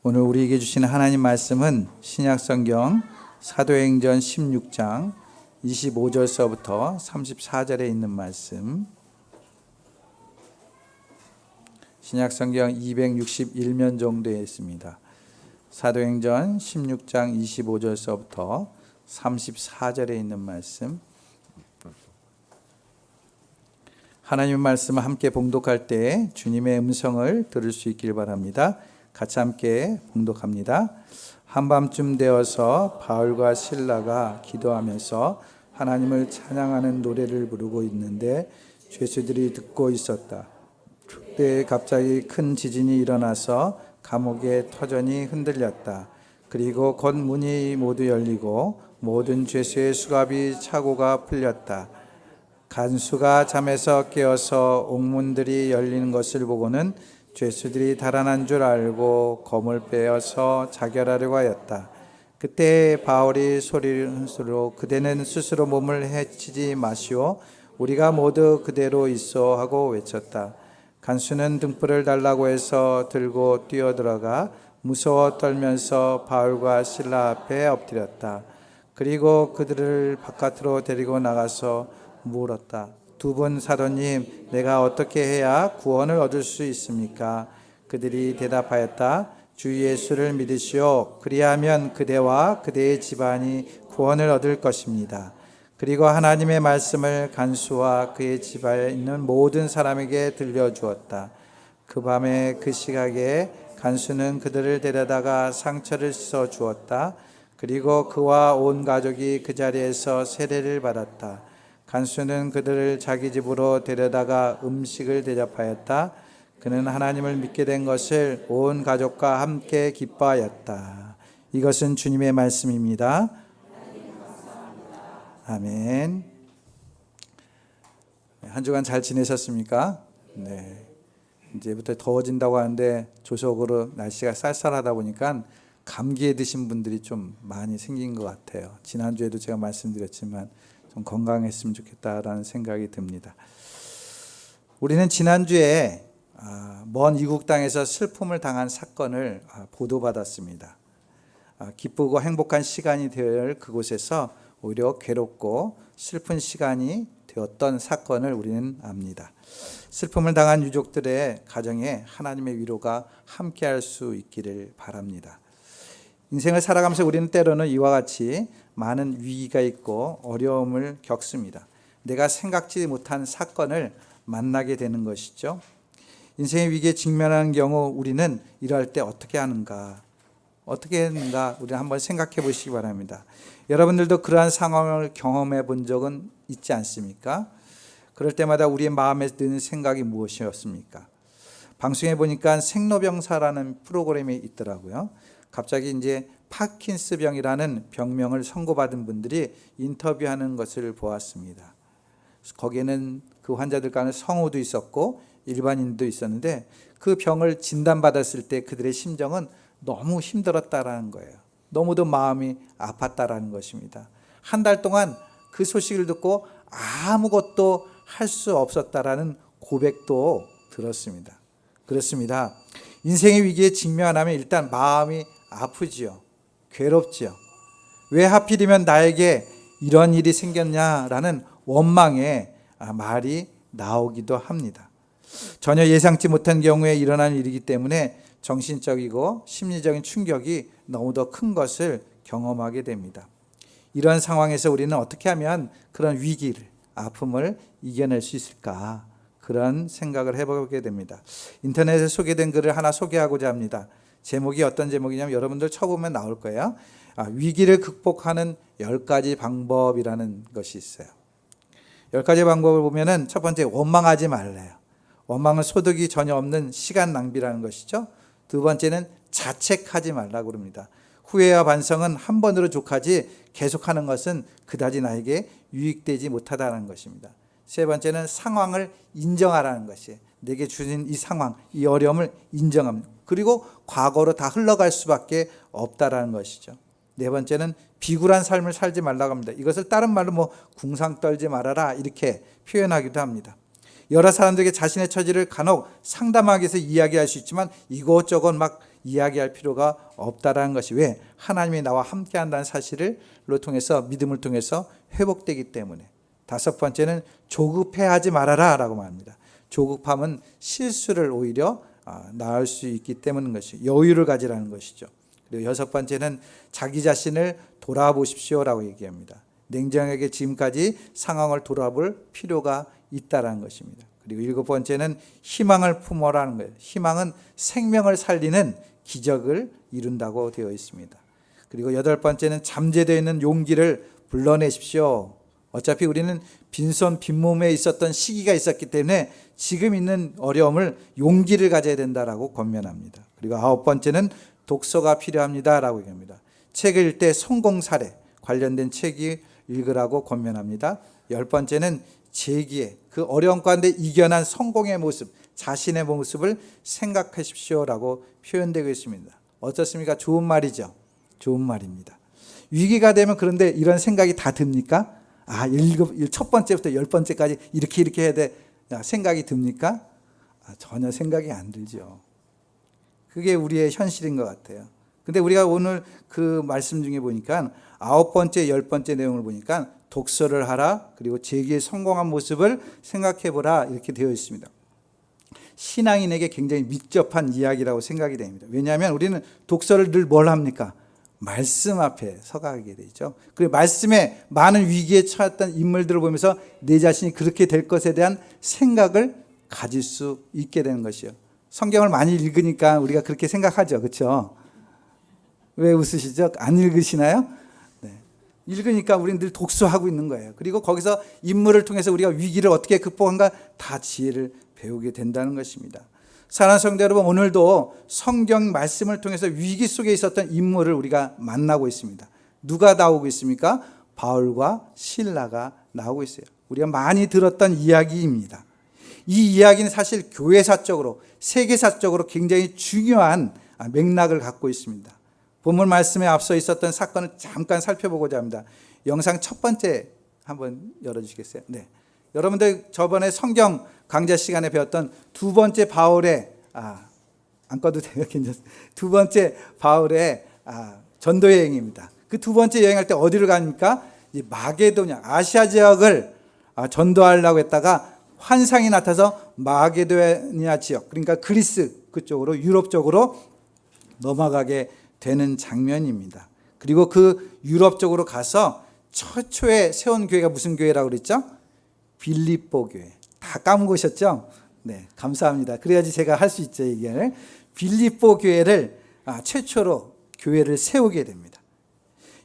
오늘 우리에게 주시는 하나님 말씀은 신약성경 사도행전 16장 25절서부터 34절에 있는 말씀. 신약성경 261면 정도에 있습니다. 사도행전 16장 25절서부터 34절에 있는 말씀. 하나님의 말씀을 함께 봉독할 때 주님의 음성을 들을 수 있길 바랍니다. 같이 함께 봉독합니다. 한밤쯤 되어서 바울과 실라가 기도하면서 하나님을 찬양하는 노래를 부르고 있는데 죄수들이 듣고 있었다. 그때 갑자기 큰 지진이 일어나서 감옥의 터전이 흔들렸다. 그리고 곧 문이 모두 열리고 모든 죄수의 수갑이 차고가 풀렸다. 간수가 잠에서 깨어서 옥문들이 열리는 것을 보고는 죄수들이 달아난 줄 알고 검을 빼어서 자결하려고 하였다. 그때 바울이 소리로 그대는 스스로 몸을 해치지 마시오. 우리가 모두 그대로 있어 하고 외쳤다. 간수는 등불을 달라고 해서 들고 뛰어들어가 무서워 떨면서 바울과 실라 앞에 엎드렸다. 그리고 그들을 바깥으로 데리고 나가서 물었다. 두 분 사도님, 내가 어떻게 해야 구원을 얻을 수 있습니까? 그들이 대답하였다. 주 예수를 믿으시오. 그리하면 그대와 그대의 집안이 구원을 얻을 것입니다. 그리고 하나님의 말씀을 간수와 그의 집안에 있는 모든 사람에게 들려주었다. 그 밤에 그 시각에 간수는 그들을 데려다가 상처를 씻어 주었다. 그리고 그와 온 가족이 그 자리에서 세례를 받았다. 간수는 그들을 자기 집으로 데려다가 음식을 대접하였다. 그는 하나님을 믿게 된 것을 온 가족과 함께 기뻐하였다. 이것은 주님의 말씀입니다. 아멘. 한 주간 잘 지내셨습니까? 네. 이제부터 더워진다고 하는데 조속으로 날씨가 쌀쌀하다 보니까 감기에 드신 분들이 좀 많이 생긴 것 같아요. 지난주에도 제가 말씀드렸지만 좀 건강했으면 좋겠다라는 생각이 듭니다. 우리는 지난주에 먼 이국 땅에서 슬픔을 당한 사건을 보도받았습니다. 기쁘고 행복한 시간이 될 그곳에서 오히려 괴롭고 슬픈 시간이 되었던 사건을 우리는 압니다. 슬픔을 당한 유족들의 가정에 하나님의 위로가 함께할 수 있기를 바랍니다. 인생을 살아가면서 우리는 때로는 이와 같이 많은 위기가 있고 어려움을 겪습니다. 내가 생각지 못한 사건을 만나게 되는 것이죠. 인생의 위기에 직면하는 경우 우리는 이럴 때 어떻게 하는가? 어떻게 했는가? 우리는 한번 생각해 보시기 바랍니다. 여러분들도 그러한 상황을 경험해 본 적은 있지 않습니까? 그럴 때마다 우리의 마음에 드는 생각이 무엇이었습니까? 방송에 보니까 생로병사라는 프로그램이 있더라고요. 갑자기 이제 파킨스병이라는 병명을 선고받은 분들이 인터뷰하는 것을 보았습니다. 거기에는 그 환자들 가운데 성우도 있었고 일반인도 있었는데 그 병을 진단받았을 때 그들의 심정은 너무 힘들었다라는 거예요. 너무도 마음이 아팠다라는 것입니다. 한 달 동안 그 소식을 듣고 아무것도 할 수 없었다라는 고백도 들었습니다. 그렇습니다. 인생의 위기에 직면하면 일단 마음이 아프지요. 괴롭지요. 왜 하필이면 나에게 이런 일이 생겼냐라는 원망의 말이 나오기도 합니다. 전혀 예상치 못한 경우에 일어난 일이기 때문에 정신적이고 심리적인 충격이 너무도 큰 것을 경험하게 됩니다. 이런 상황에서 우리는 어떻게 하면 그런 위기를, 아픔을 이겨낼 수 있을까? 그런 생각을 해보게 됩니다. 인터넷에 소개된 글을 하나 소개하고자 합니다. 제목이 어떤 제목이냐면 여러분들 쳐보면 나올 거예요. 위기를 극복하는 10가지 방법이라는 것이 있어요. 10가지 방법을 보면은 첫 번째, 원망하지 말래요. 원망은 소득이 전혀 없는 시간 낭비라는 것이죠. 두 번째는 자책하지 말라고 그럽니다. 후회와 반성은 한 번으로 족하지 계속하는 것은 그다지 나에게 유익되지 못하다는 것입니다. 세 번째는 상황을 인정하라는 것이에요. 내게 주신 이 상황, 이 어려움을 인정합니다. 그리고 과거로 다 흘러갈 수밖에 없다라는 것이죠. 네 번째는 비굴한 삶을 살지 말라고 합니다. 이것을 다른 말로 궁상 떨지 말아라 이렇게 표현하기도 합니다. 여러 사람들에게 자신의 처지를 간혹 상담하기 위해서 이야기할 수 있지만 이것저것 막 이야기할 필요가 없다라는 것이 왜? 하나님이 나와 함께 한다는 사실을 통해서 믿음을 통해서 회복되기 때문에. 다섯 번째는 조급해하지 말아라 라고 말합니다. 조급함은 실수를 오히려 낳을 수 있기 때문인 것이 여유를 가지라는 것이죠. 그리고 여섯 번째는 자기 자신을 돌아보십시오라고 얘기합니다. 냉정하게 지금까지 상황을 돌아볼 필요가 있다라는 것입니다. 그리고 일곱 번째는 희망을 품어라는 거예요. 희망은 생명을 살리는 기적을 이룬다고 되어 있습니다. 그리고 여덟 번째는 잠재되어 있는 용기를 불러내십시오. 어차피 우리는 빈손 빈몸에 있었던 시기가 있었기 때문에 지금 있는 어려움을 용기를 가져야 된다라고 권면합니다. 그리고 아홉 번째는 독서가 필요합니다라고 얘기합니다. 책을 읽을 때 성공 사례 관련된 책이 읽으라고 권면합니다. 열 번째는 재기에 그 어려움 가운데 이겨난 성공의 모습, 자신의 모습을 생각하십시오라고 표현되고 있습니다. 어떻습니까? 좋은 말이죠. 좋은 말입니다. 위기가 되면 그런데 이런 생각이 다 듭니까? 첫 번째부터 열 번째까지 이렇게 해야 돼 생각이 듭니까? 전혀 생각이 안 들죠. 그게 우리의 현실인 것 같아요. 근데 우리가 오늘 그 말씀 중에 보니까 아홉 번째, 열 번째 내용을 보니까 독서를 하라, 그리고 재기의 성공한 모습을 생각해 보라 이렇게 되어 있습니다. 신앙인에게 굉장히密접한 이야기라고 생각이 됩니다. 왜냐하면 우리는 독서를 늘 뭘 합니까? 말씀 앞에 서가게 되죠. 그리고 말씀에 많은 위기에 처했던 인물들을 보면서 내 자신이 그렇게 될 것에 대한 생각을 가질 수 있게 되는 것이요. 성경을 많이 읽으니까 우리가 그렇게 생각하죠. 그렇죠? 왜 웃으시죠? 안 읽으시나요? 네. 읽으니까 우리는 늘 독서하고 있는 거예요. 그리고 거기서 인물을 통해서 우리가 위기를 어떻게 극복한가 다 지혜를 배우게 된다는 것입니다. 사랑하는 성도 여러분, 오늘도 성경 말씀을 통해서 위기 속에 있었던 인물을 우리가 만나고 있습니다. 누가 나오고 있습니까? 바울과 실라가 나오고 있어요. 우리가 많이 들었던 이야기입니다. 이 이야기는 사실 교회사적으로, 세계사적으로 굉장히 중요한 맥락을 갖고 있습니다. 본문 말씀에 앞서 있었던 사건을 잠깐 살펴보고자 합니다. 영상 첫 번째 한번 열어주시겠어요? 네. 여러분들 저번에 성경 강좌 시간에 배웠던 두 번째 바울의 안 꺼도 돼요? 괜찮습니다. 두 번째 바울의 전도 여행입니다. 그 두 번째 여행할 때 어디를 갑니까? 마게도냐, 아시아 지역을 전도하려고 했다가 환상이 나타서 마게도냐 지역, 그러니까 그리스 그쪽으로, 유럽 쪽으로 넘어가게 되는 장면입니다. 그리고 그 유럽 쪽으로 가서 최초에 세운 교회가 무슨 교회라고 그랬죠? 빌립보 교회. 다 까먹으셨죠? 네, 감사합니다. 그래야지 제가 할 수 있죠, 이게. 빌립보 교회를 최초로 교회를 세우게 됩니다.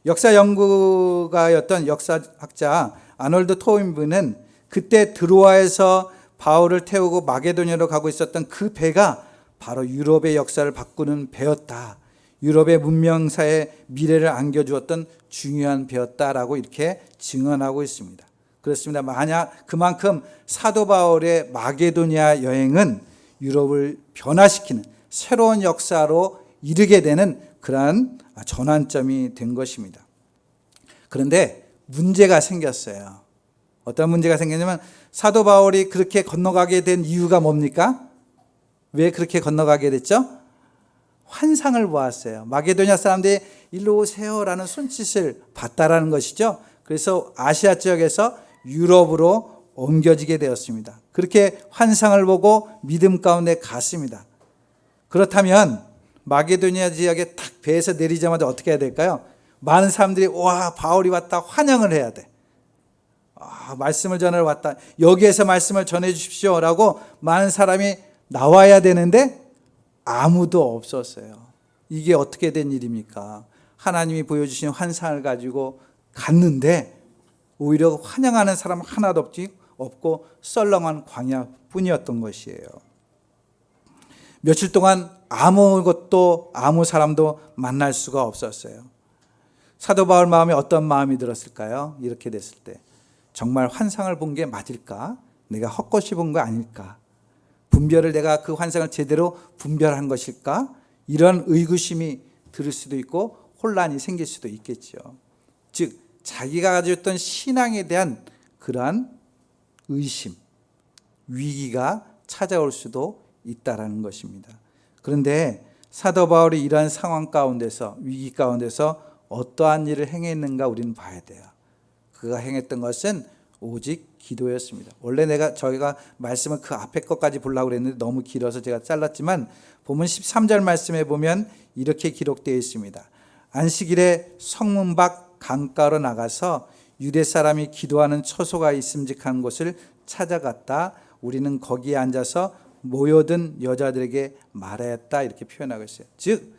역사 연구가였던 역사학자 아놀드 토인브는 그때 드로아에서 바울을 태우고 마게도냐로 가고 있었던 그 배가 바로 유럽의 역사를 바꾸는 배였다. 유럽의 문명사의 미래를 안겨주었던 중요한 배였다라고 이렇게 증언하고 있습니다. 그렇습니다. 만약 그만큼 사도 바울의 마게도냐 여행은 유럽을 변화시키는 새로운 역사로 이르게 되는 그러한 전환점이 된 것입니다. 그런데 문제가 생겼어요. 어떤 문제가 생겼냐면 사도 바울이 그렇게 건너가게 된 이유가 뭡니까? 왜 그렇게 건너가게 됐죠? 환상을 보았어요. 마게도냐 사람들이 일로 오세요라는 손짓을 봤다라는 것이죠. 그래서 아시아 지역에서 유럽으로 옮겨지게 되었습니다. 그렇게 환상을 보고 믿음 가운데 갔습니다. 그렇다면 마게도냐 지역에 딱 배에서 내리자마자 어떻게 해야 될까요? 많은 사람들이 와, 바울이 왔다 환영을 해야 돼. 말씀을 전하러 왔다. 여기에서 말씀을 전해 주십시오 라고 많은 사람이 나와야 되는데 아무도 없었어요. 이게 어떻게 된 일입니까? 하나님이 보여주신 환상을 가지고 갔는데 오히려 환영하는 사람 하나도 없고 썰렁한 광야뿐이었던 것이에요. 며칠 동안 아무것도 아무 사람도 만날 수가 없었어요. 사도 바울 마음에 어떤 마음이 들었을까요? 이렇게 됐을 때 정말 환상을 본 게 맞을까? 내가 헛것이 본 거 아닐까? 분별을 내가 그 환상을 제대로 분별한 것일까? 이런 의구심이 들 수도 있고 혼란이 생길 수도 있겠죠. 즉 자기가 가졌던 신앙에 대한 그러한 의심, 위기가 찾아올 수도 있다라는 것입니다. 그런데 사도 바울이 이러한 상황 가운데서, 위기 가운데서 어떠한 일을 행했는가 우리는 봐야 돼요. 그가 행했던 것은 오직 기도였습니다. 원래 저희가 말씀을 그 앞에 것까지 보려고 그랬는데 너무 길어서 제가 잘랐지만, 보면 13절 말씀에 보면 이렇게 기록되어 있습니다. 안식일에 성문 밖 강가로 나가서 유대 사람이 기도하는 처소가 있음직한 곳을 찾아갔다. 우리는 거기에 앉아서 모여든 여자들에게 말하였다. 이렇게 표현하고 있어요. 즉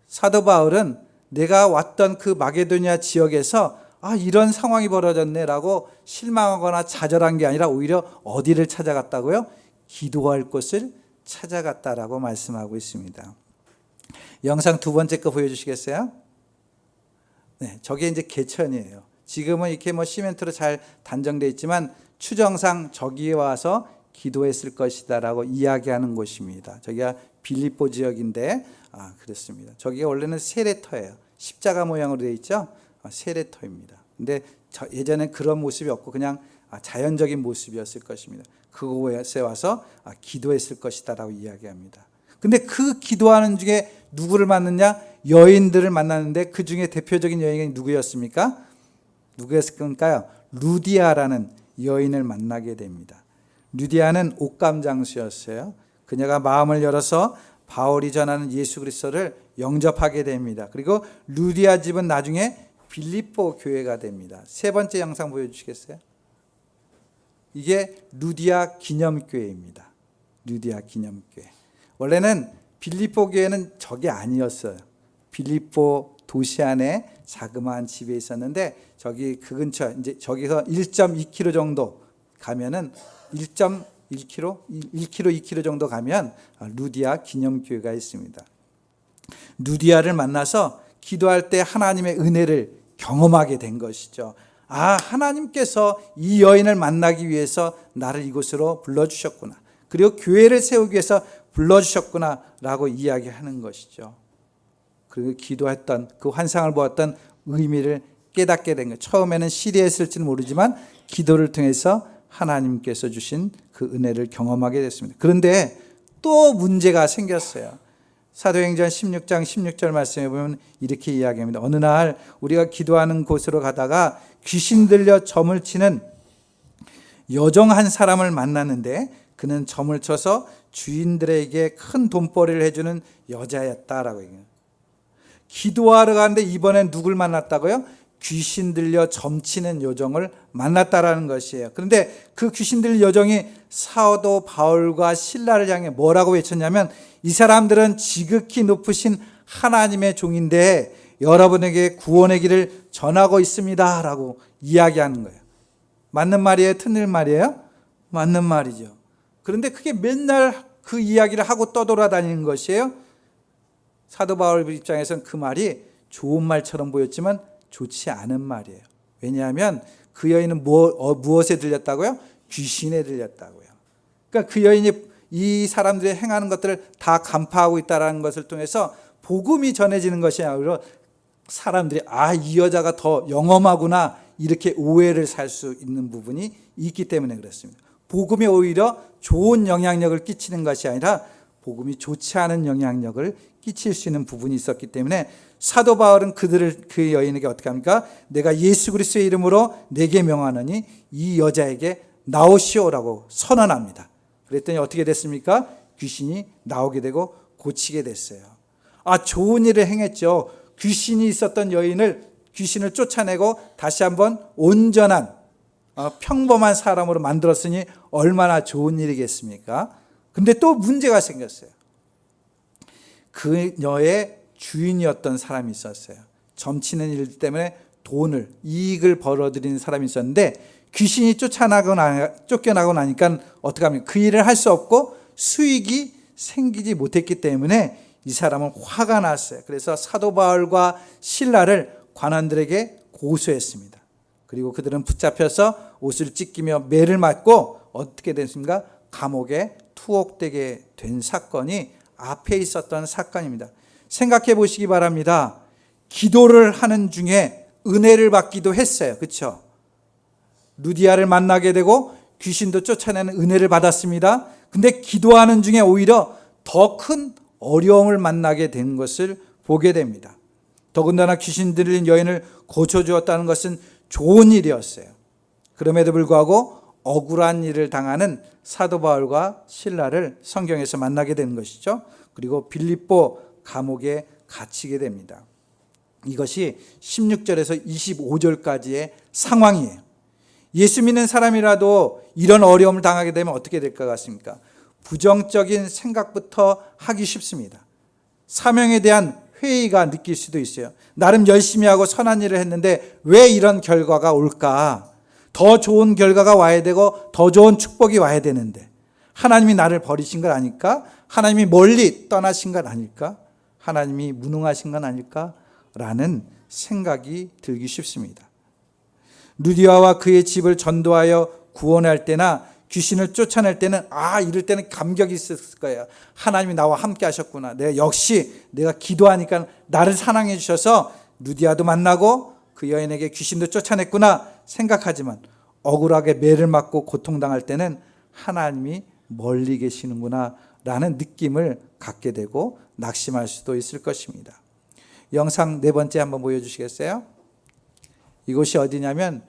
사도 바울은 내가 왔던 그 마게도니아 지역에서 이런 상황이 벌어졌네라고 실망하거나 좌절한 게 아니라 오히려 어디를 찾아갔다고요? 기도할 곳을 찾아갔다라고 말씀하고 있습니다. 영상 두 번째 거 보여주시겠어요? 네, 저게 이제 개천이에요. 지금은 이렇게 시멘트로 잘 단정되어 있지만 추정상 저기에 와서 기도했을 것이다라고 이야기하는 곳입니다. 저기가 빌립보 지역인데 그렇습니다. 저기가 원래는 세례터예요. 십자가 모양으로 되어 있죠. 세례터입니다. 근데 예전엔 그런 모습이 없고 그냥 자연적인 모습이었을 것입니다. 그곳에 와서 기도했을 것이다라고 이야기합니다. 근데 그 기도하는 중에 누구를 만났냐? 여인들을 만났는데 그 중에 대표적인 여인이 누구였습니까? 누구였을까요? 루디아라는 여인을 만나게 됩니다. 루디아는 옷감 장수였어요. 그녀가 마음을 열어서 바울이 전하는 예수 그리스도를 영접하게 됩니다. 그리고 루디아 집은 나중에 빌립보 교회가 됩니다. 세 번째 영상 보여주시겠어요? 이게 루디아 기념교회입니다. 루디아 기념교회. 원래는 빌립보 교회는 저게 아니었어요. 빌립보 도시 안에 자그마한 집에 있었는데 저기 그 근처 이제 저기서 1.2km 정도 가면은 1.1km, 1km, 2km 정도 가면 루디아 기념교회가 있습니다. 루디아를 만나서 기도할 때 하나님의 은혜를 경험하게 된 것이죠. 하나님께서 이 여인을 만나기 위해서 나를 이곳으로 불러주셨구나. 그리고 교회를 세우기 위해서 불러주셨구나 라고 이야기하는 것이죠. 그리고 기도했던 그 환상을 보았던 의미를 깨닫게 된 거예요. 처음에는 시리했을지는 모르지만 기도를 통해서 하나님께서 주신 그 은혜를 경험하게 됐습니다. 그런데 또 문제가 생겼어요. 사도행전 16장 16절 말씀에 보면 이렇게 이야기합니다. 어느 날 우리가 기도하는 곳으로 가다가 귀신 들려 점을 치는 여종 한 사람을 만났는데 그는 점을 쳐서 주인들에게 큰 돈벌이를 해주는 여자였다라고 얘기해요. 기도하러 가는데 이번엔 누굴 만났다고요? 귀신 들려 점치는 여종을 만났다라는 것이에요. 그런데 그 귀신 들린 여종이 사도 바울과 실라를 향해 뭐라고 외쳤냐면 이 사람들은 지극히 높으신 하나님의 종인데 여러분에게 구원의 길을 전하고 있습니다 라고 이야기하는 거예요. 맞는 말이에요? 틀린 말이에요? 맞는 말이죠. 그런데 그게 맨날 그 이야기를 하고 떠돌아다니는 것이에요. 사도 바울 입장에서는 그 말이 좋은 말처럼 보였지만 좋지 않은 말이에요. 왜냐하면 그 여인은 무엇에 들렸다고요? 귀신에 들렸다고요. 그러니까 그 여인이 이 사람들이 행하는 것들을 다 간파하고 있다는 것을 통해서 복음이 전해지는 것이 아니라 사람들이 이 여자가 더 영험하구나 이렇게 오해를 살 수 있는 부분이 있기 때문에 그렇습니다. 복음이 오히려 좋은 영향력을 끼치는 것이 아니라 복음이 좋지 않은 영향력을 끼칠 수 있는 부분이 있었기 때문에 사도 바울은 그 여인에게 어떻게 합니까? 내가 예수 그리스도의 이름으로 내게 명하노니 이 여자에게 나오시오라고 선언합니다. 그랬더니 어떻게 됐습니까? 귀신이 나오게 되고 고치게 됐어요. 좋은 일을 행했죠. 귀신이 있었던 귀신을 쫓아내고 다시 한번 온전한 평범한 사람으로 만들었으니 얼마나 좋은 일이겠습니까? 근데 또 문제가 생겼어요. 그녀의 주인이었던 사람이 있었어요. 점치는 일 때문에 이익을 벌어들이는 사람이 있었는데 귀신이 쫓겨나고 나니까 어떻게 합니까? 그 일을 할 수 없고 수익이 생기지 못했기 때문에 이 사람은 화가 났어요. 그래서 사도 바울과 실라를 관원들에게 고소했습니다. 그리고 그들은 붙잡혀서 옷을 찢기며 매를 맞고 어떻게 됐습니까? 감옥에 투옥되게 된 사건이 앞에 있었던 사건입니다. 생각해 보시기 바랍니다. 기도를 하는 중에 은혜를 받기도 했어요. 그렇죠? 루디아를 만나게 되고 귀신도 쫓아내는 은혜를 받았습니다. 근데 기도하는 중에 오히려 더 큰 어려움을 만나게 된 것을 보게 됩니다. 더군다나 귀신 들린 여인을 고쳐주었다는 것은 좋은 일이었어요. 그럼에도 불구하고 억울한 일을 당하는 사도 바울과 실라를 성경에서 만나게 되는 것이죠. 그리고 빌립보 감옥에 갇히게 됩니다. 이것이 16절에서 25절까지의 상황이에요. 예수 믿는 사람이라도 이런 어려움을 당하게 되면 어떻게 될 것 같습니까? 부정적인 생각부터 하기 쉽습니다. 사명에 대한 회의가 느낄 수도 있어요. 나름 열심히 하고 선한 일을 했는데 왜 이런 결과가 올까? 더 좋은 결과가 와야 되고 더 좋은 축복이 와야 되는데 하나님이 나를 버리신 건 아닐까? 하나님이 멀리 떠나신 건 아닐까? 하나님이 무능하신 건 아닐까? 라는 생각이 들기 쉽습니다. 루디아와 그의 집을 전도하여 구원할 때나 귀신을 쫓아낼 때는 이럴 때는 감격이 있었을 거예요. 하나님이 나와 함께 하셨구나. 내가 기도하니까 나를 사랑해 주셔서 루디아도 만나고 그 여인에게 귀신도 쫓아냈구나 생각하지만 억울하게 매를 맞고 고통당할 때는 하나님이 멀리 계시는구나 라는 느낌을 갖게 되고 낙심할 수도 있을 것입니다. 영상 4번째 한번 보여주시겠어요? 이곳이 어디냐면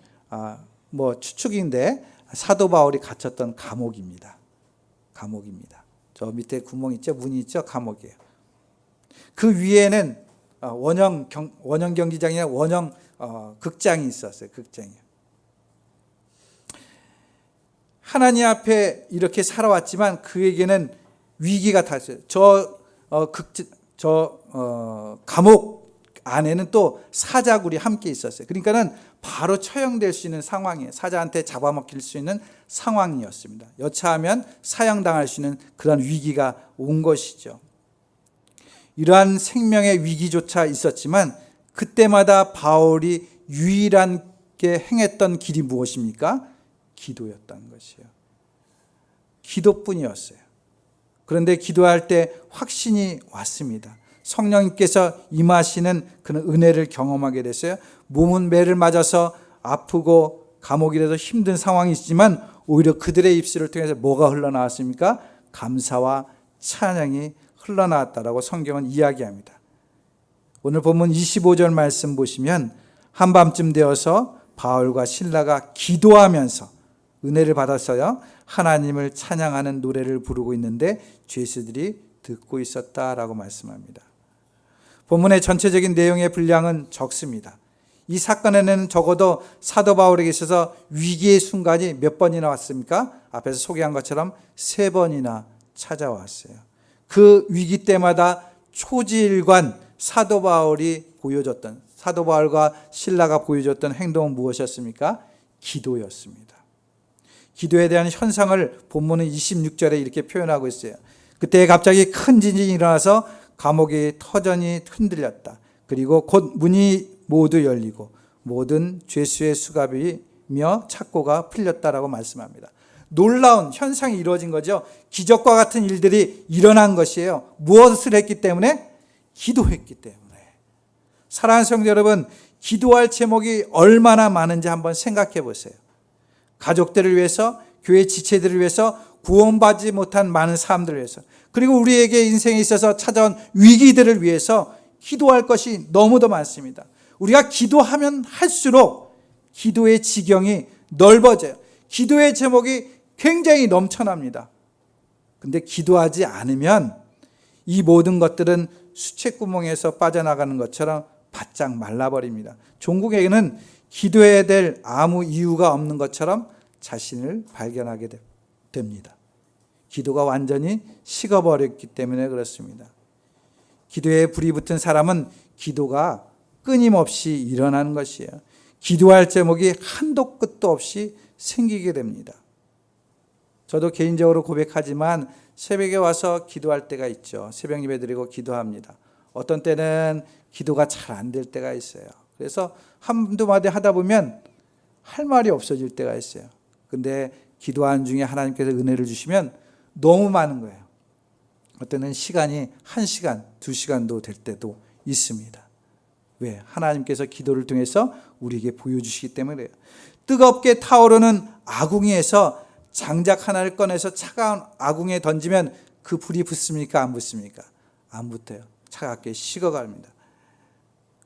추측인데 사도 바울이 갇혔던 감옥입니다. 저 밑에 구멍 있죠? 문이 있죠? 감옥이에요. 그 위에는 원형 경기장이나 원형 극장이 있었어요. 극장이요. 하나님 앞에 이렇게 살아왔지만 그에게는 위기가 닥쳤어요. 감옥 안에는 또 사자굴이 함께 있었어요. 그러니까는 바로 처형될 수 있는 상황이에요. 사자한테 잡아먹힐 수 있는 상황이었습니다. 여차하면 사형당할 수 있는 그런 위기가 온 것이죠. 이러한 생명의 위기조차 있었지만 그때마다 바울이 유일하게 행했던 길이 무엇입니까? 기도였다는 것이에요. 기도뿐이었어요. 그런데 기도할 때 확신이 왔습니다. 성령님께서 임하시는 그런 은혜를 경험하게 됐어요. 몸은 매를 맞아서 아프고 감옥이라도 힘든 상황이 있지만 오히려 그들의 입술을 통해서 뭐가 흘러나왔습니까? 감사와 찬양이 흘러나왔다라고 성경은 이야기합니다. 오늘 본문 25절 말씀 보시면 한밤쯤 되어서 바울과 실라가 기도하면서 은혜를 받았어요. 하나님을 찬양하는 노래를 부르고 있는데 죄수들이 듣고 있었다라고 말씀합니다. 본문의 전체적인 내용의 분량은 적습니다. 이 사건에는 적어도 사도 바울에게 있어서 위기의 순간이 몇 번이나 왔습니까? 앞에서 소개한 것처럼 3번이나 찾아왔어요. 그 위기 때마다 초지일관 사도 바울과 실라가 보여줬던 행동은 무엇이었습니까? 기도였습니다. 기도에 대한 현상을 본문은 26절에 이렇게 표현하고 있어요. 그때 갑자기 큰 지진이 일어나서 감옥이 터전이 흔들렸다. 그리고 곧 문이 모두 열리고 모든 죄수의 수갑이며 착고가 풀렸다라고 말씀합니다. 놀라운 현상이 이루어진 거죠. 기적과 같은 일들이 일어난 것이에요. 무엇을 했기 때문에? 기도했기 때문에. 사랑하는 성도 여러분, 기도할 제목이 얼마나 많은지 한번 생각해 보세요. 가족들을 위해서, 교회 지체들을 위해서, 구원받지 못한 많은 사람들을 위해서, 그리고 우리에게 인생에 있어서 찾아온 위기들을 위해서 기도할 것이 너무도 많습니다. 우리가 기도하면 할수록 기도의 지경이 넓어져요. 기도의 제목이 굉장히 넘쳐납니다. 근데 기도하지 않으면 이 모든 것들은 수채구멍에서 빠져나가는 것처럼 바짝 말라버립니다. 종국에게는 기도해야 될 아무 이유가 없는 것처럼 자신을 발견하게 됩니다. 기도가 완전히 식어버렸기 때문에 그렇습니다. 기도에 불이 붙은 사람은 기도가 끊임없이 일어나는 것이에요. 기도할 제목이 한도 끝도 없이 생기게 됩니다. 저도 개인적으로 고백하지만 새벽에 와서 기도할 때가 있죠. 새벽 예배 드리고 기도합니다. 어떤 때는 기도가 잘 안 될 때가 있어요. 그래서 한두 마디 하다 보면 할 말이 없어질 때가 있어요. 근데 기도하는 중에 하나님께서 은혜를 주시면 너무 많은 거예요. 어때는 시간이 1시간, 2시간도 될 때도 있습니다. 왜? 하나님께서 기도를 통해서 우리에게 보여주시기 때문에 그래요. 뜨겁게 타오르는 아궁이에서 장작 하나를 꺼내서 차가운 아궁이에 던지면 그 불이 붙습니까? 안 붙습니까? 안 붙어요. 차갑게 식어갑니다.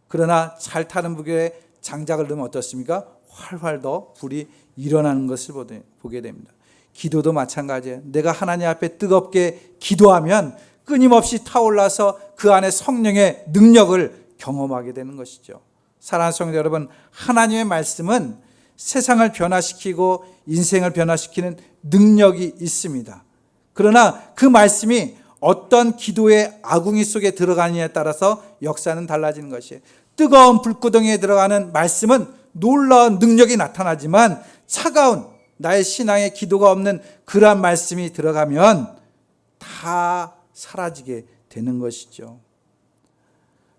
그러나 잘 타는 불에 장작을 넣으면 어떻습니까? 활활 더 불이 일어나는 것을 보게 됩니다. 기도도 마찬가지예요. 내가 하나님 앞에 뜨겁게 기도하면 끊임없이 타올라서 그 안에 성령의 능력을 경험하게 되는 것이죠. 사랑하는 성도 여러분, 하나님의 말씀은 세상을 변화시키고 인생을 변화시키는 능력이 있습니다. 그러나 그 말씀이 어떤 기도의 아궁이 속에 들어가느냐에 따라서 역사는 달라지는 것이에요. 뜨거운 불구덩이에 들어가는 말씀은 놀라운 능력이 나타나지만 차가운 나의 신앙의 기도가 없는 그러한 말씀이 들어가면 다 사라지게 되는 것이죠.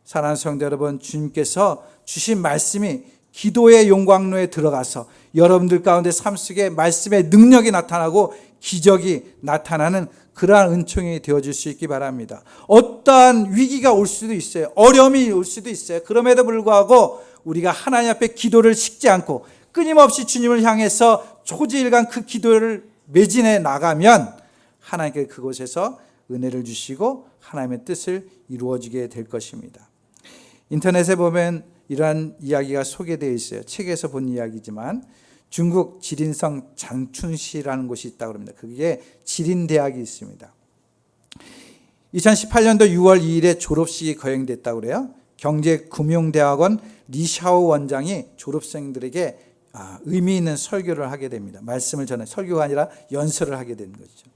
사랑하는 성도 여러분, 주님께서 주신 말씀이 기도의 용광로에 들어가서 여러분들 가운데 삶 속에 말씀의 능력이 나타나고 기적이 나타나는 그러한 은총이 되어줄 수 있기 바랍니다. 어떠한 위기가 올 수도 있어요. 어려움이 올 수도 있어요. 그럼에도 불구하고 우리가 하나님 앞에 기도를 식지 않고 끊임없이 주님을 향해서 초지일간 그 기도를 매진해 나가면 하나님께 그곳에서 은혜를 주시고 하나님의 뜻을 이루어지게 될 것입니다. 인터넷에 보면 이러한 이야기가 소개되어 있어요. 책에서 본 이야기지만 중국 지린성 장춘시라는 곳이 있다고 합니다. 그게 지린대학이 있습니다. 2018년도 6월 2일에 졸업식이 거행됐다고 그래요. 경제금융대학원 리샤오 원장이 졸업생들에게 의미 있는 설교를 하게 됩니다. 말씀을 전해 설교가 아니라 연설을 하게 되는 것이죠.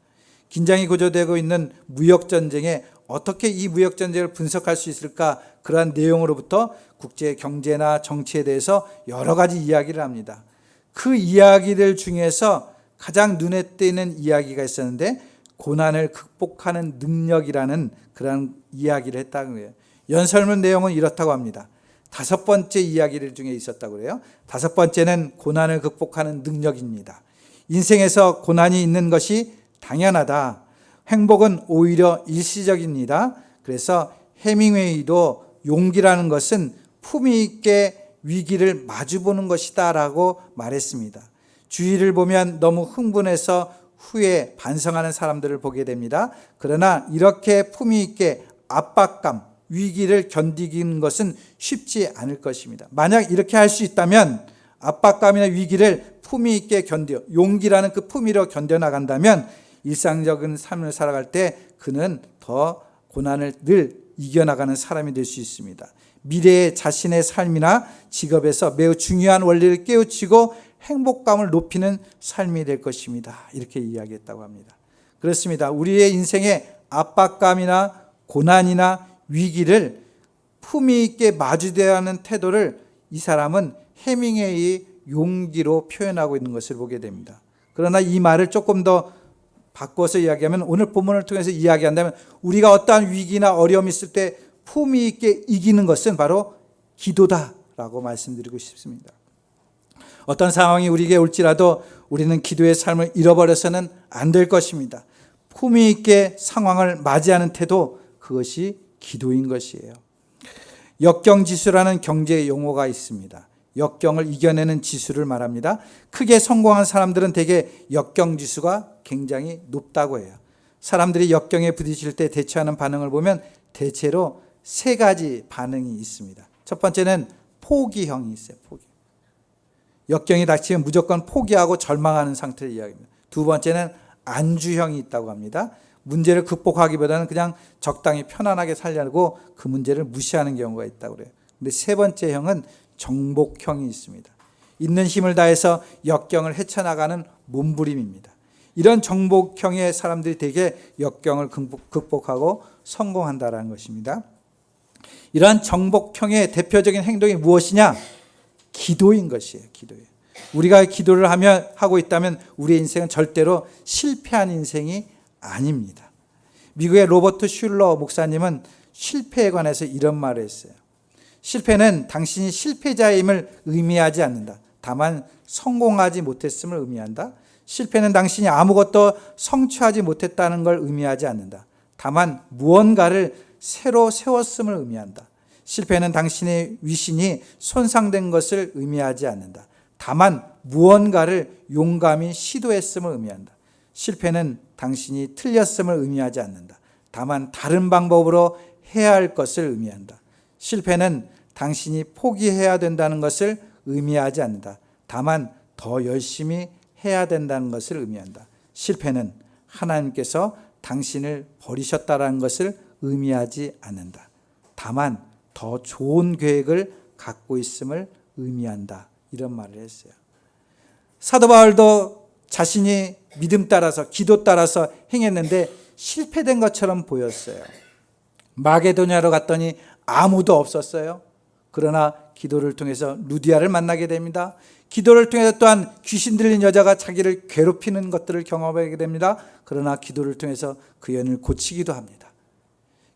긴장이 고조되고 있는 무역전쟁에 어떻게 이 무역전쟁을 분석할 수 있을까, 그러한 내용으로부터 국제 경제나 정치에 대해서 여러 가지 이야기를 합니다. 그 이야기들 중에서 가장 눈에 띄는 이야기가 있었는데 고난을 극복하는 능력이라는 그런 이야기를 했다고 해요. 연설문 내용은 이렇다고 합니다. 5번째 이야기들 중에 있었다고 그래요. 5번째는 고난을 극복하는 능력입니다. 인생에서 고난이 있는 것이 당연하다. 행복은 오히려 일시적입니다. 그래서 해밍웨이도 용기라는 것은 품위 있게 위기를 마주보는 것이다 라고 말했습니다. 주위를 보면 너무 흥분해서 후에 반성하는 사람들을 보게 됩니다. 그러나 이렇게 품위 있게 압박감, 위기를 견디는 것은 쉽지 않을 것입니다. 만약 이렇게 할 수 있다면, 압박감이나 위기를 품위 있게 견뎌, 용기라는 그 품위로 견뎌나간다면 일상적인 삶을 살아갈 때 그는 더 고난을 늘 이겨나가는 사람이 될 수 있습니다. 미래의 자신의 삶이나 직업에서 매우 중요한 원리를 깨우치고 행복감을 높이는 삶이 될 것입니다. 이렇게 이야기했다고 합니다. 그렇습니다. 우리의 인생의 압박감이나 고난이나 위기를 품위 있게 마주대야 하는 태도를 이 사람은 해밍웨이의 용기로 표현하고 있는 것을 보게 됩니다. 그러나 이 말을 조금 더 바꿔서 이야기하면, 오늘 본문을 통해서 이야기한다면 우리가 어떠한 위기나 어려움이 있을 때 품위 있게 이기는 것은 바로 기도다라고 말씀드리고 싶습니다. 어떤 상황이 우리에게 올지라도 우리는 기도의 삶을 잃어버려서는 안 될 것입니다. 품위 있게 상황을 맞이하는 태도, 그것이 기도인 것이에요. 역경지수라는 경제 용어가 있습니다. 역경을 이겨내는 지수를 말합니다. 크게 성공한 사람들은 대개 역경지수가 굉장히 높다고 해요. 사람들이 역경에 부딪힐 때 대처하는 반응을 보면 대체로 3가지 반응이 있습니다. 첫 번째는 포기형이 있어요. 포기. 역경이 닥치면 무조건 포기하고 절망하는 상태를 이야기합니다. 두 번째는 안주형이 있다고 합니다. 문제를 극복하기보다는 그냥 적당히 편안하게 살려고 그 문제를 무시하는 경우가 있다고 그래요. 근데 3번째 형은 정복형이 있습니다. 있는 힘을 다해서 역경을 헤쳐나가는 몸부림입니다. 이런 정복형의 사람들이 대개 역경을 극복하고 성공한다는 것입니다. 이러한 정복형의 대표적인 행동이 무엇이냐? 기도인 것이에요. 기도예요. 우리가 기도를 하고 있다면 우리의 인생은 절대로 실패한 인생이 아닙니다. 미국의 로버트 슐러 목사님은 실패에 관해서 이런 말을 했어요. 실패는 당신이 실패자임을 의미하지 않는다. 다만 성공하지 못했음을 의미한다. 실패는 당신이 아무것도 성취하지 못했다는 걸 의미하지 않는다. 다만 무언가를 새로 세웠음을 의미한다. 실패는 당신의 위신이 손상된 것을 의미하지 않는다. 다만 무언가를 용감히 시도했음을 의미한다. 실패는 당신이 틀렸음을 의미하지 않는다. 다만 다른 방법으로 해야 할 것을 의미한다. 실패는 당신이 포기해야 된다는 것을 의미하지 않는다. 다만 더 열심히 해야 된다는 것을 의미한다. 실패는 하나님께서 당신을 버리셨다는 것을 의미하지 않는다. 다만 더 좋은 계획을 갖고 있음을 의미한다. 이런 말을 했어요. 사도 바울도 자신이 믿음 따라서 기도 따라서 행했는데 실패된 것처럼 보였어요. 마게도냐로 갔더니 아무도 없었어요. 그러나 기도를 통해서 루디아를 만나게 됩니다. 기도를 통해서 또한 귀신 들린 여자가 자기를 괴롭히는 것들을 경험하게 됩니다. 그러나 기도를 통해서 그 연을 고치기도 합니다.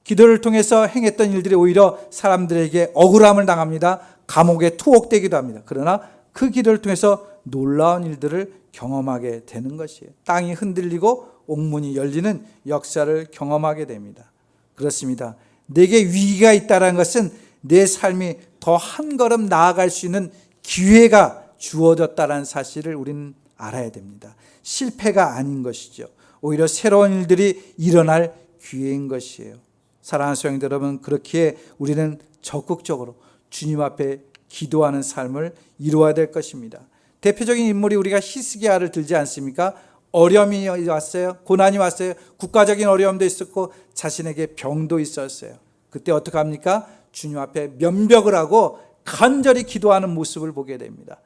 기도를 통해서 행했던 일들이 오히려 사람들에게 억울함을 당합니다. 감옥에 투옥되기도 합니다. 그러나 그 기도를 통해서 놀라운 일들을 경험하게 되는 것이에요. 땅이 흔들리고 옥문이 열리는 역사를 경험하게 됩니다. 그렇습니다. 내게 위기가 있다는 것은 내 삶이 더 한 걸음 나아갈 수 있는 기회가 주어졌다는 사실을 우리는 알아야 됩니다. 실패가 아닌 것이죠. 오히려 새로운 일들이 일어날 기회인 것이에요. 사랑하는 성도 여러분, 그렇기에 우리는 적극적으로 주님 앞에 기도하는 삶을 이루어야 될 것입니다. 대표적인 인물이 우리가 히스기야를 들지 않습니까? 어려움이 왔어요. 고난이 왔어요. 국가적인 어려움도 있었고 자신에게 병도 있었어요. 그때 어떻게 합니까? 주님 앞에 면벽을 하고 간절히 기도하는 모습을 보게 됩니다.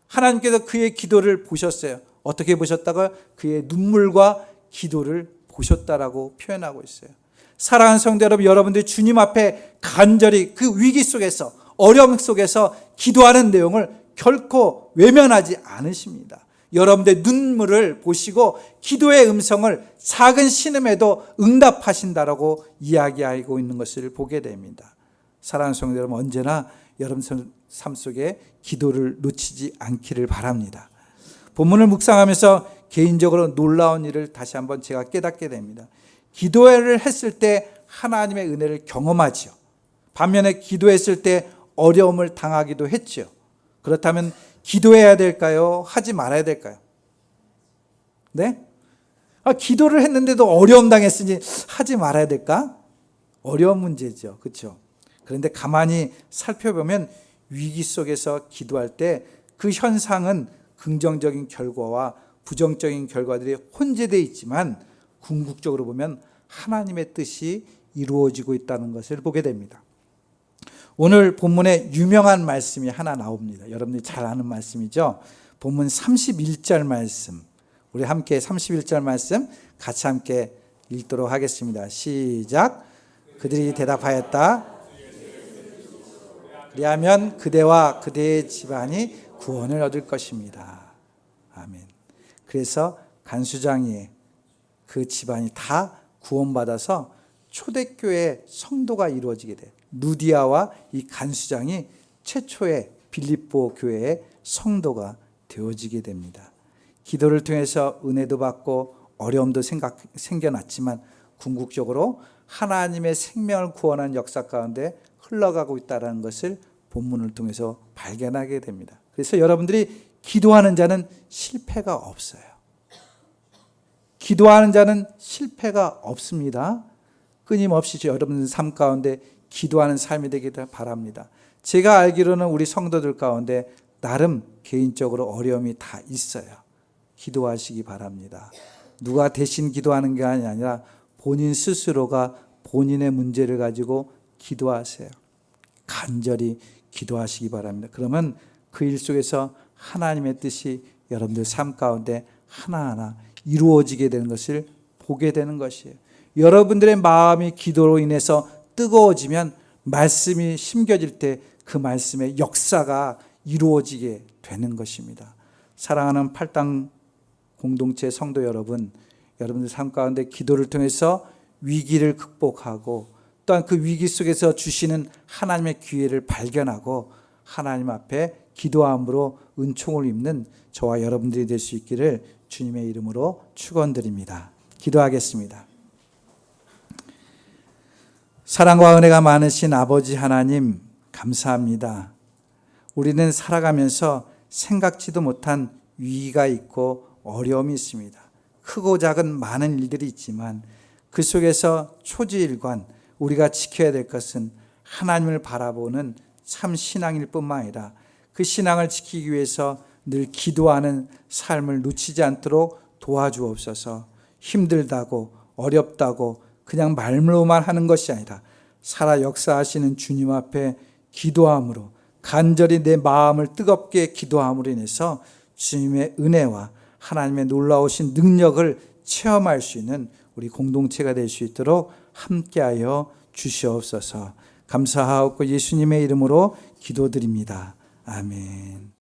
하나님께서 그의 기도를 보셨어요. 어떻게 보셨다고요? 그의 눈물과 기도를 보셨다라고 표현하고 있어요. 사랑하는 성도 여러분, 여러분들이 주님 앞에 간절히 그 위기 속에서 어려움 속에서 기도하는 내용을 결코 외면하지 않으십니다. 여러분들의 눈물을 보시고 기도의 음성을 작은 신음에도 응답하신다라고 이야기하고 있는 것을 보게 됩니다. 사랑하는 성도 여러분, 언제나 여러분 삶 속에 기도를 놓치지 않기를 바랍니다. 본문을 묵상하면서 개인적으로 놀라운 일을 다시 한번 제가 깨닫게 됩니다. 기도를 했을 때 하나님의 은혜를 경험하지요. 반면에 기도했을 때 어려움을 당하기도 했죠. 그렇다면 기도해야 될까요? 하지 말아야 될까요? 네? 기도를 했는데도 어려움 당했으니 하지 말아야 될까? 어려운 문제죠. 그렇죠? 그런데 가만히 살펴보면 위기 속에서 기도할 때 그 현상은 긍정적인 결과와 부정적인 결과들이 혼재되어 있지만 궁극적으로 보면 하나님의 뜻이 이루어지고 있다는 것을 보게 됩니다. 오늘 본문에 유명한 말씀이 하나 나옵니다. 여러분들이 잘 아는 말씀이죠. 본문 31절 말씀, 우리 함께 31절 말씀 같이 함께 읽도록 하겠습니다. 시작. 그들이 대답하였다. 그리하면 그대와 그대의 집안이 구원을 얻을 것입니다. 아멘. 그래서 간수장이 그 집안이 다 구원받아서 초대교회 성도가 이루어지게 돼요. 루디아와 이 간수장이 최초의 빌립보 교회의 성도가 되어지게 됩니다. 기도를 통해서 은혜도 받고 어려움도 생겨났지만 궁극적으로 하나님의 생명을 구원하는 역사 가운데 흘러가고 있다는 것을 본문을 통해서 발견하게 됩니다. 그래서 여러분들이 기도하는 자는 실패가 없어요. 기도하는 자는 실패가 없습니다. 끊임없이 여러분들 삶 가운데 기도하는 삶이 되기를 바랍니다. 제가 알기로는 우리 성도들 가운데 나름 개인적으로 어려움이 다 있어요. 기도하시기 바랍니다. 누가 대신 기도하는 게 아니라 본인 스스로가 본인의 문제를 가지고 기도하세요. 간절히 기도하시기 바랍니다. 그러면 그 일 속에서 하나님의 뜻이 여러분들 삶 가운데 하나하나 이루어지게 되는 것을 보게 되는 것이에요. 여러분들의 마음이 기도로 인해서 뜨거워지면 말씀이 심겨질 때 그 말씀의 역사가 이루어지게 되는 것입니다. 사랑하는 팔당 공동체 성도 여러분, 여러분들 삶 가운데 기도를 통해서 위기를 극복하고 또한 그 위기 속에서 주시는 하나님의 기회를 발견하고 하나님 앞에 기도함으로 은총을 입는 저와 여러분들이 될 수 있기를 주님의 이름으로 축원드립니다. 기도하겠습니다. 사랑과 은혜가 많으신 아버지 하나님 감사합니다. 우리는 살아가면서 생각지도 못한 위기가 있고 어려움이 있습니다. 크고 작은 많은 일들이 있지만 그 속에서 초지일관 우리가 지켜야 될 것은 하나님을 바라보는 참 신앙일 뿐만 아니라 그 신앙을 지키기 위해서 늘 기도하는 삶을 놓치지 않도록 도와주옵소서. 힘들다고 어렵다고 그냥 말로만 하는 것이 아니라 살아 역사하시는 주님 앞에 기도함으로 간절히 내 마음을 뜨겁게 기도함으로 인해서 주님의 은혜와 하나님의 놀라우신 능력을 체험할 수 있는 우리 공동체가 될 수 있도록 함께하여 주시옵소서. 감사하옵고 예수님의 이름으로 기도드립니다. 아멘.